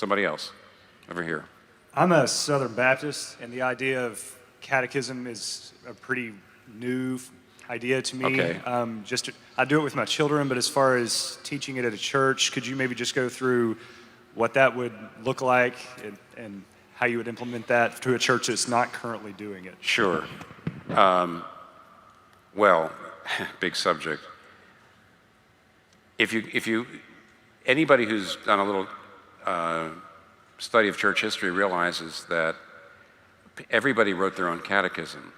Somebody else, over here. I'm a Southern Baptist, and the idea of catechism is a pretty new idea to me. Okay. I do it with my children, but as far as teaching it at a church, could you maybe just go through what that would look like and how you would implement that to a church that's not currently doing it? Sure. Well, big subject. If you anybody who's done a little study of church history realizes that everybody wrote their own catechism.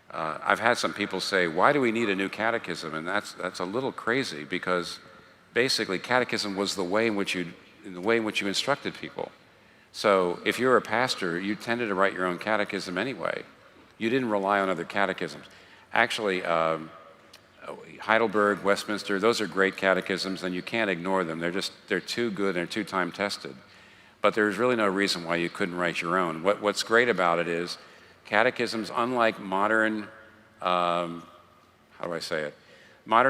I've had some people say, why do we need a new catechism? And that's a little crazy, because basically catechism was the way in which you instructed people. So if you're a pastor, you tended to write your own catechism anyway. You didn't rely on other catechisms. Actually, Heidelberg, Westminster, those are great catechisms, and you can't ignore them. They're too good and they're too time tested. But there's really no reason why you couldn't write your own. What's great about it is catechisms, unlike modern, modern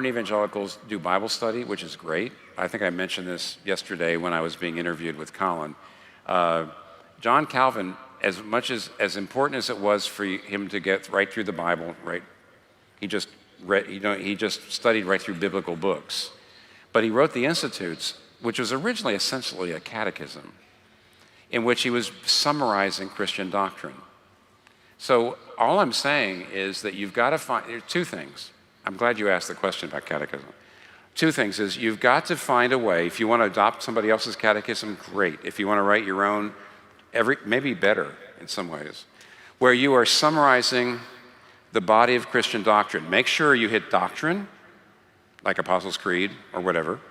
evangelicals do Bible study, which is great. I think I mentioned this yesterday when I was being interviewed with Colin. John Calvin, as important as it was for him to get right through the Bible, right? He just studied right through biblical books. But he wrote the Institutes, which was originally essentially a catechism, in which he was summarizing Christian doctrine. So all I'm saying is that you've got to find, there are two things. I'm glad you asked the question about catechism. Two things is you've got to find a way. If you want to adopt somebody else's catechism, great. If you want to write your own, maybe better in some ways, where you are summarizing the body of Christian doctrine. Make sure you hit doctrine, like Apostles' Creed or whatever.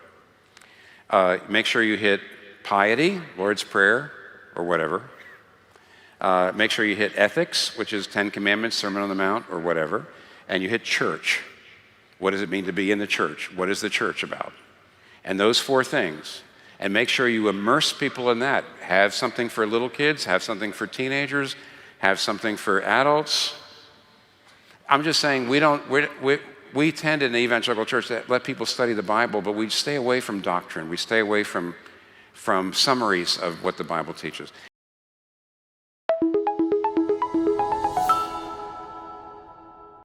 Make sure you hit piety, Lord's Prayer, or whatever. Make sure you hit ethics, which is 10 Commandments, Sermon on the Mount, or whatever. And you hit church. What does it mean to be in the church? What is the church about? And those four things. And make sure you immerse people in that. Have something for little kids, have something for teenagers, have something for adults. I'm just saying we tend in the evangelical church to let people study the Bible, but we stay away from doctrine. We stay away from summaries of what the Bible teaches.